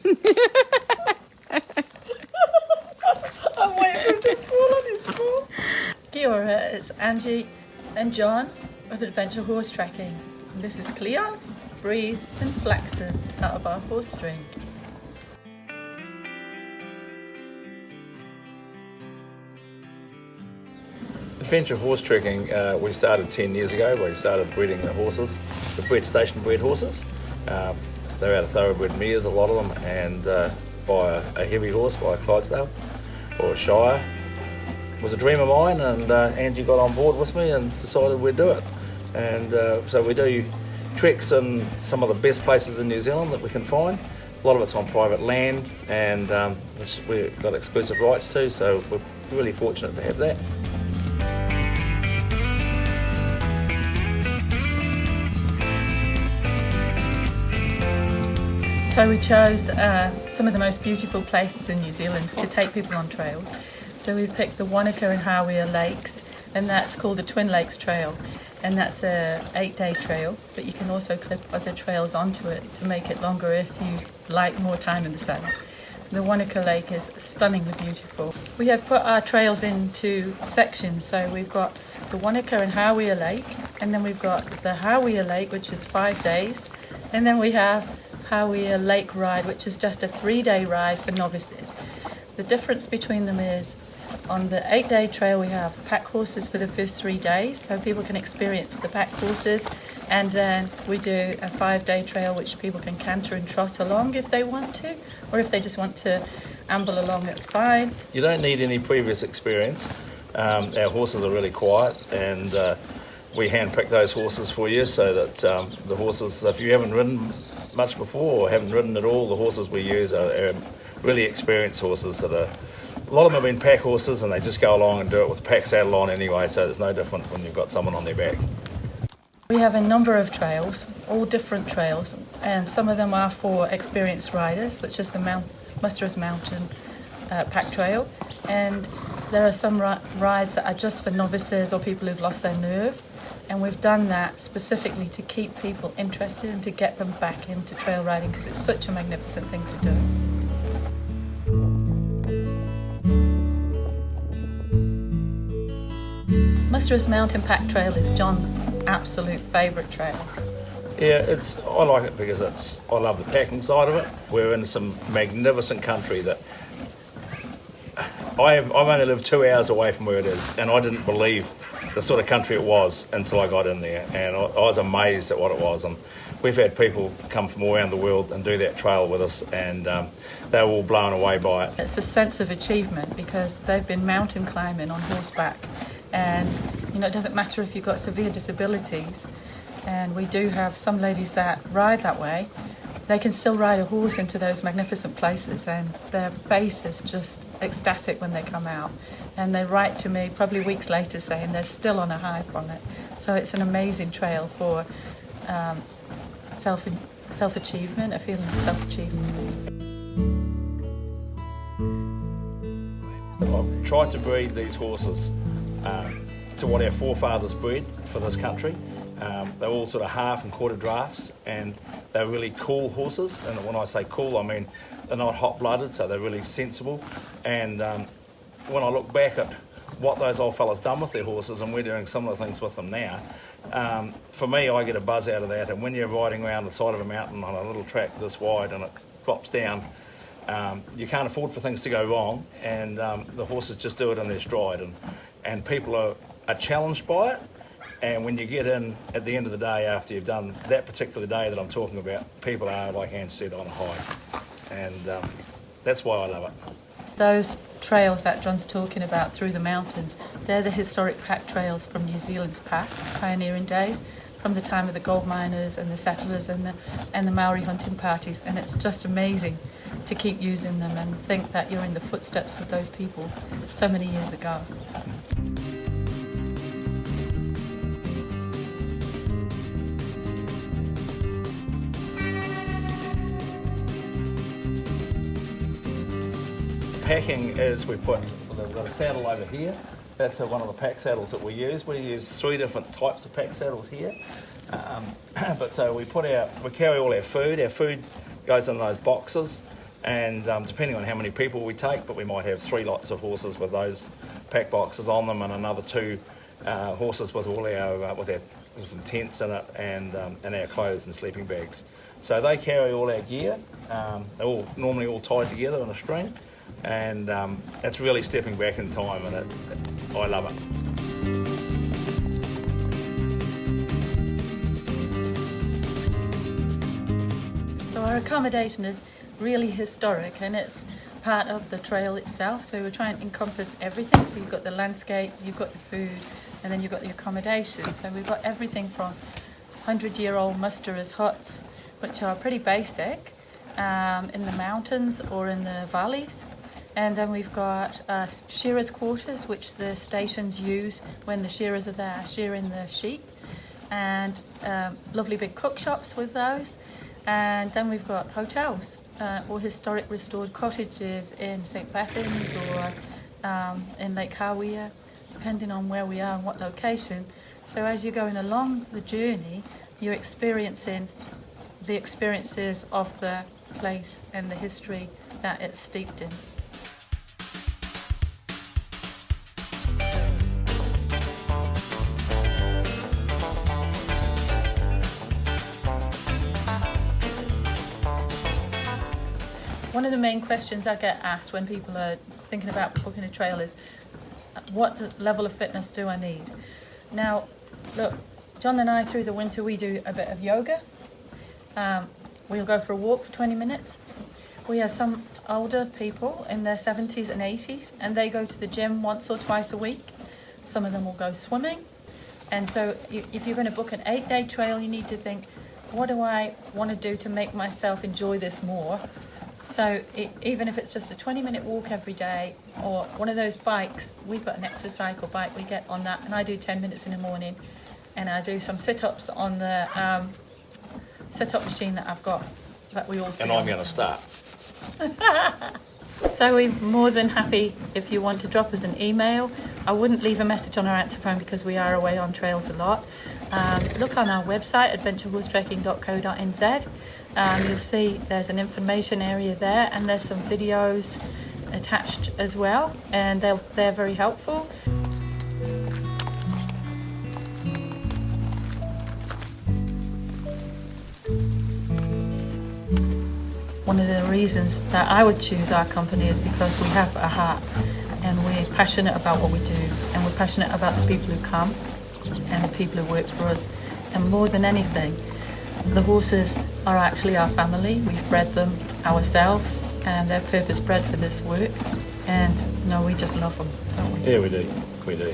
I'm waiting for him to fall on his ball. Kia ora, it's Angie and John of Adventure Horse Tracking. And this is Cleon, Breeze and Flaxen out of our horse string. Adventure horse trekking, we started 10 years ago. We started breeding the horses, the station bred horses. They're out of thoroughbred mares, a lot of them, and by a heavy horse, by a Clydesdale or a Shire. It was a dream of mine, and Angie got on board with me and decided we'd do it. And so we do treks in some of the best places in New Zealand that we can find. A lot of it's on private land, and which we've got exclusive rights to, so we're really fortunate to have that. So we chose some of the most beautiful places in New Zealand to take people on trails. So we picked the Wanaka and Hawea Lakes, and that's called the Twin Lakes Trail. And that's a 8-day trail, but you can also clip other trails onto it to make it longer if you like more time in the sun. The Wanaka Lake is stunningly beautiful. We have put our trails into sections, so we've got the Wanaka and Hawea Lake, and then we've got the Hawea Lake, which is 5 days, and then we have Hawea Lake Ride, which is just a 3-day ride for novices. The difference between them is on the 8-day trail we have pack horses for the first 3 days, so people can experience the pack horses, and then we do a 5-day trail which people can canter and trot along if they want to, or if they just want to amble along, that's fine. You don't need any previous experience. Our horses are really quiet, and we hand-pick those horses for you so that the horses, if you haven't ridden much before or haven't ridden at all, the horses we use are really experienced horses that are, a lot of them have been pack horses and they just go along and do it with pack saddle on anyway, so it's no different when you've got someone on their back. We have a number of trails, all different trails, and some of them are for experienced riders, such as the Maestros Mountain pack trail, and there are some rides that are just for novices or people who've lost their nerve. And we've done that specifically to keep people interested and to get them back into trail riding because it's such a magnificent thing to do. Maestros Mountain Pack Trail is John's absolute favourite trail. Yeah, I like it because I love the packing side of it. We're in some magnificent country that I've only lived 2 hours away from where it is, and I didn't believe the sort of country it was until I got in there, and I was amazed at what it was. And we've had people come from all around the world and do that trail with us, and they were all blown away by it. It's a sense of achievement because they've been mountain climbing on horseback, and it doesn't matter if you've got severe disabilities, and we do have some ladies that ride that way. They can still ride a horse into those magnificent places, and their face is just ecstatic when they come out. And they write to me probably weeks later saying they're still on a high from it. So it's an amazing trail for self-achievement, a feeling of self-achievement. So I've tried to breed these horses to what our forefathers bred for this country. They're all sort of half and quarter drafts, and they're really cool horses. And when I say cool, I mean they're not hot-blooded, so they're really sensible. And when I look back at what those old fellas done with their horses, and we're doing similar things with them now, for me, I get a buzz out of that. And when you're riding around the side of a mountain on a little track this wide and it drops down, you can't afford for things to go wrong, and the horses just do it in their stride. And people are challenged by it. And when you get in at the end of the day, after you've done that particular day that I'm talking about, people are, like Ange said, on a high. And that's why I love it. Those trails that John's talking about through the mountains, they're the historic pack trails from New Zealand's past, pioneering days, from the time of the gold miners and the settlers and the Maori hunting parties. And it's just amazing to keep using them and think that you're in the footsteps of those people so many years ago. Packing is we've got a saddle over here. That's one of the pack saddles that we use. We use 3 different types of pack saddles here. But so we carry all our food. Our food goes in those boxes. and depending on how many people we take, but we might have 3 lots of horses with those pack boxes on them, and another 2 horses with all our with some tents in it, and our clothes and sleeping bags. So they carry all our gear. They're all normally all tied together in a string, and it's really stepping back in time, and I love it. So our accommodation is really historic, and it's part of the trail itself, so we're trying to encompass everything. So you've got the landscape, you've got the food, and then you've got the accommodation. So we've got everything from 100-year-old musterers' huts, which are pretty basic, in the mountains or in the valleys. And then we've got shearers' quarters, which the stations use when the shearers are there shearing the sheep, and lovely big cook shops with those. And then we've got hotels, or historic restored cottages in St. Bethans or in Lake Hawea, depending on where we are and what location. So as you're going along the journey, you're experiencing the experiences of the place and the history that it's steeped in. One of the main questions I get asked when people are thinking about booking a trail is, what level of fitness do I need? Now, look, John and I through the winter we do a bit of yoga. We'll go for a walk for 20 minutes. We have some older people in their 70s and 80s, and they go to the gym once or twice a week. Some of them will go swimming. And so if you're going to book an 8-day trail, you need to think, what do I want to do to make myself enjoy this more? So even if it's just a 20-minute walk every day, or one of those bikes, we've got an exercycle bike, we get on that, and I do 10 minutes in the morning, and I do some sit-ups on the sit-up machine that I've got, that we all see. And I'm going to start. So we're more than happy if you want to drop us an email. I wouldn't leave a message on our answer phone because we are away on trails a lot. Look on our website, adventurehorsetaking.co.nz. You'll see there's an information area there, and there's some videos attached as well, and they're very helpful. One of the reasons that I would choose our company is because we have a heart, and we're passionate about what we do, and we're passionate about the people who come and the people who work for us. And more than anything, the horses are actually our family. We've bred them ourselves, and they're purpose bred for this work. And no, we just love them, don't we? Yeah, we do. We do.